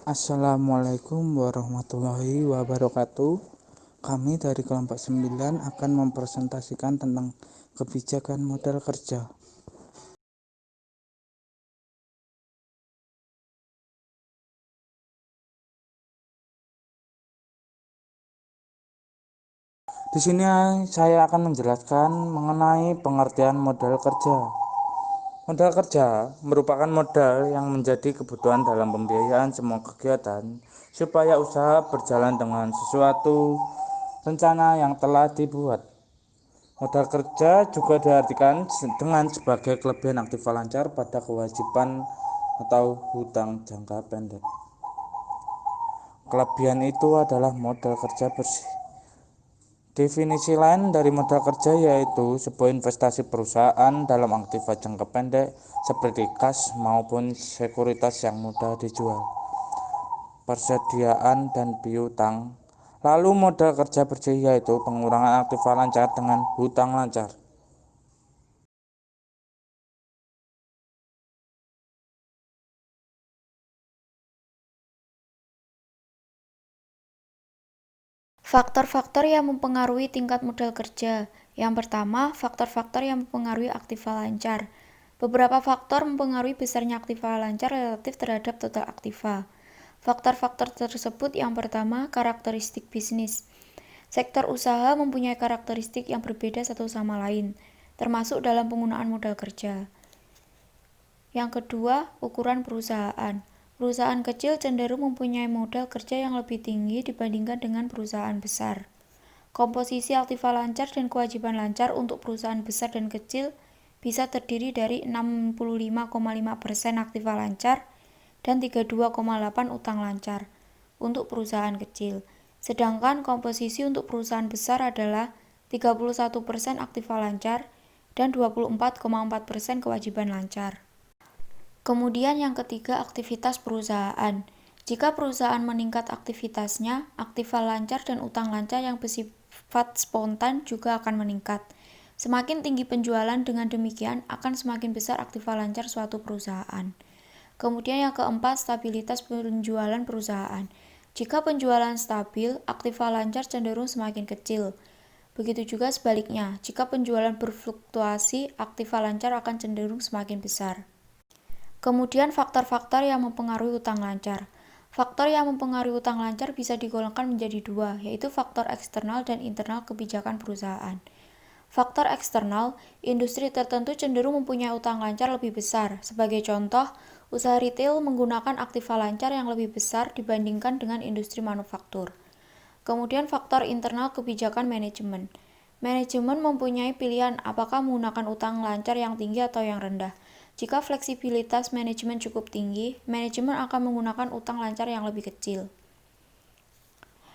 Assalamualaikum warahmatullahi wabarakatuh. Kami dari kelompok 9 akan mempresentasikan tentang kebijakan modal kerja. Di sini saya akan menjelaskan mengenai pengertian modal kerja. Modal kerja merupakan modal yang menjadi kebutuhan dalam pembiayaan semua kegiatan supaya usaha berjalan dengan sesuatu rencana yang telah dibuat. Modal kerja juga diartikan dengan sebagai kelebihan aktiva lancar pada kewajiban atau hutang jangka pendek. Kelebihan itu adalah modal kerja bersih. Definisi lain dari modal kerja yaitu sebuah investasi perusahaan dalam aktiva jangka pendek seperti kas maupun sekuritas yang mudah dijual, persediaan dan piutang. Lalu modal kerja bersih yaitu pengurangan aktiva lancar dengan hutang lancar. Faktor-faktor yang mempengaruhi tingkat modal kerja. Yang pertama, faktor-faktor yang mempengaruhi aktiva lancar. Beberapa faktor mempengaruhi besarnya aktiva lancar relatif terhadap total aktiva. Faktor-faktor tersebut yang pertama, karakteristik bisnis. Sektor usaha mempunyai karakteristik yang berbeda satu sama lain, termasuk dalam penggunaan modal kerja. Yang kedua, ukuran perusahaan. Perusahaan kecil cenderung mempunyai modal kerja yang lebih tinggi dibandingkan dengan perusahaan besar. Komposisi aktiva lancar dan kewajiban lancar untuk perusahaan besar dan kecil bisa terdiri dari 65,5% aktiva lancar dan 32,8% utang lancar untuk perusahaan kecil. Sedangkan komposisi untuk perusahaan besar adalah 31% aktiva lancar dan 24,4% kewajiban lancar. Kemudian yang ketiga, aktivitas perusahaan. Jika perusahaan meningkat aktivitasnya, aktiva lancar dan utang lancar yang bersifat spontan juga akan meningkat. Semakin tinggi penjualan, dengan demikian akan semakin besar aktiva lancar suatu perusahaan. Kemudian yang keempat, stabilitas penjualan perusahaan. Jika penjualan stabil, aktiva lancar cenderung semakin kecil. Begitu juga sebaliknya, jika penjualan berfluktuasi, aktiva lancar akan cenderung semakin besar. Kemudian faktor-faktor yang mempengaruhi utang lancar. Faktor yang mempengaruhi utang lancar bisa digolongkan menjadi dua, yaitu faktor eksternal dan internal kebijakan perusahaan. Faktor eksternal, industri tertentu cenderung mempunyai utang lancar lebih besar. Sebagai contoh, usaha retail menggunakan aktiva lancar yang lebih besar dibandingkan dengan industri manufaktur. Kemudian faktor internal kebijakan manajemen. Manajemen mempunyai pilihan apakah menggunakan utang lancar yang tinggi atau yang rendah. Jika fleksibilitas manajemen cukup tinggi, manajemen akan menggunakan utang lancar yang lebih kecil.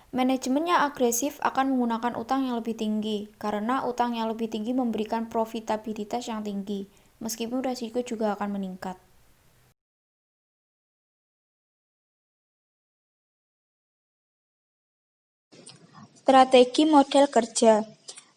Manajemen yang agresif akan menggunakan utang yang lebih tinggi, karena utang yang lebih tinggi memberikan profitabilitas yang tinggi, meskipun risiko juga akan meningkat. Strategi modal kerja.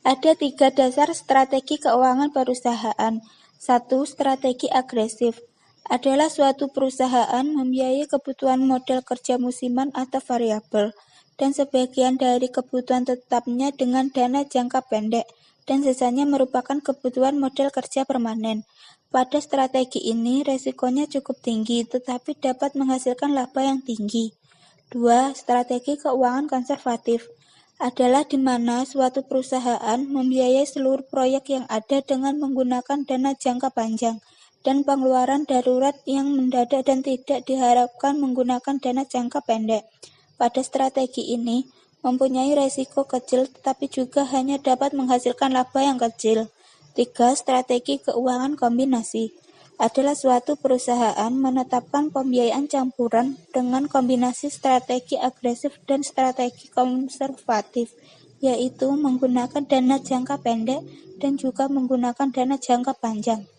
Ada 3 dasar strategi keuangan perusahaan. 1. Strategi agresif adalah suatu perusahaan membiayai kebutuhan modal kerja musiman atau variabel, dan sebagian dari kebutuhan tetapnya dengan dana jangka pendek, dan sisanya merupakan kebutuhan modal kerja permanen. Pada strategi ini, resikonya cukup tinggi, tetapi dapat menghasilkan laba yang tinggi. 2. Strategi keuangan konservatif adalah di mana suatu perusahaan membiayai seluruh proyek yang ada dengan menggunakan dana jangka panjang dan pengeluaran darurat yang mendadak dan tidak diharapkan menggunakan dana jangka pendek. Pada strategi ini, mempunyai resiko kecil tetapi juga hanya dapat menghasilkan laba yang kecil. 3. Strategi keuangan kombinasi adalah suatu perusahaan menetapkan pembiayaan campuran dengan kombinasi strategi agresif dan strategi konservatif, yaitu menggunakan dana jangka pendek dan juga menggunakan dana jangka panjang.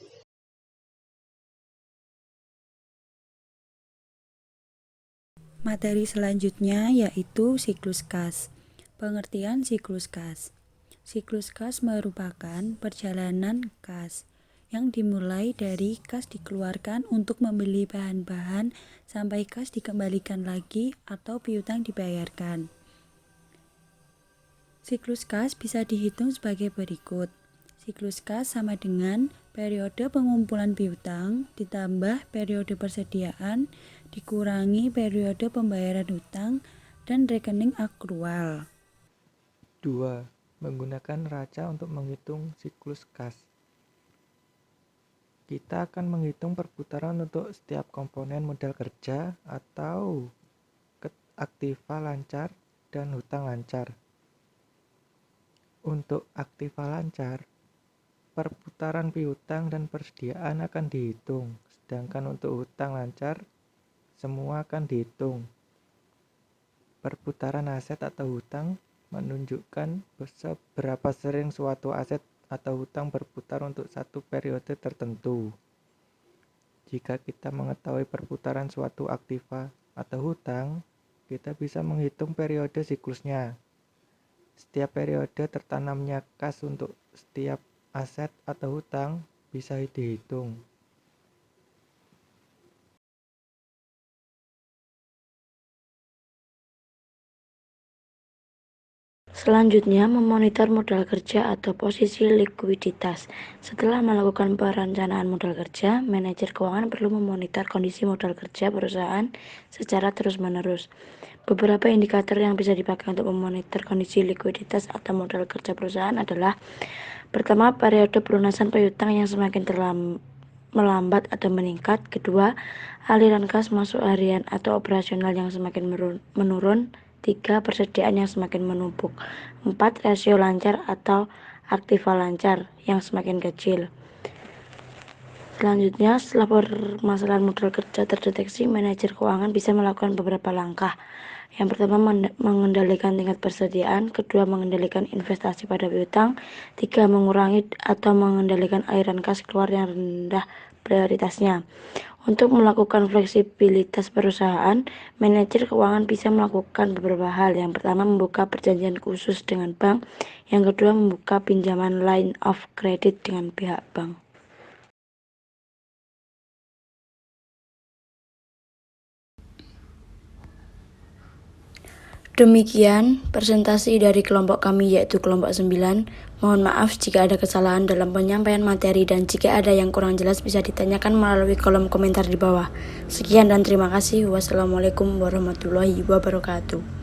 Materi selanjutnya yaitu siklus kas. Pengertian siklus kas. Siklus kas merupakan perjalanan kas yang dimulai dari kas dikeluarkan untuk membeli bahan-bahan sampai kas dikembalikan lagi atau piutang dibayarkan. Siklus kas bisa dihitung sebagai berikut. Siklus kas sama dengan periode pengumpulan piutang ditambah periode persediaan dikurangi periode pembayaran hutang dan rekening akrual. 2. Menggunakan raca untuk menghitung siklus kas. Kita akan menghitung perputaran untuk setiap komponen modal kerja atau aktiva lancar dan hutang lancar. Untuk aktiva lancar, perputaran piutang dan persediaan akan dihitung, sedangkan untuk hutang lancar, semua akan dihitung. Perputaran aset atau hutang menunjukkan seberapa sering suatu aset atau hutang berputar untuk satu periode tertentu. Jika kita mengetahui perputaran suatu aktiva atau hutang, kita bisa menghitung periode siklusnya. Setiap periode tertanamnya kas untuk setiap aset atau hutang bisa dihitung. Selanjutnya, memonitor modal kerja atau posisi likuiditas. Setelah melakukan perencanaan modal kerja, manajer keuangan perlu memonitor kondisi modal kerja perusahaan secara terus-menerus. Beberapa indikator yang bisa dipakai untuk memonitor kondisi likuiditas atau modal kerja perusahaan adalah: pertama, periode pelunasan piutang yang semakin melambat atau meningkat. Kedua, aliran kas masuk harian atau operasional yang semakin menurun. 3. Persediaan yang semakin menumpuk. 4. Rasio lancar atau aktiva lancar yang semakin kecil. Selanjutnya, setelah permasalahan modal kerja terdeteksi, manajer keuangan bisa melakukan beberapa langkah. Yang pertama, mengendalikan tingkat persediaan. Kedua, mengendalikan investasi pada piutang. 3. Mengurangi atau mengendalikan aliran kas keluar yang rendah prioritasnya. Untuk melakukan fleksibilitas perusahaan, manajer keuangan bisa melakukan beberapa hal. Yang pertama, membuka perjanjian khusus dengan bank. Yang kedua, membuka pinjaman line of credit dengan pihak bank. Demikian presentasi dari kelompok kami, yaitu kelompok 9. Mohon maaf jika ada kesalahan dalam penyampaian materi, dan jika ada yang kurang jelas bisa ditanyakan melalui kolom komentar di bawah. Sekian dan terima kasih. Wassalamualaikum warahmatullahi wabarakatuh.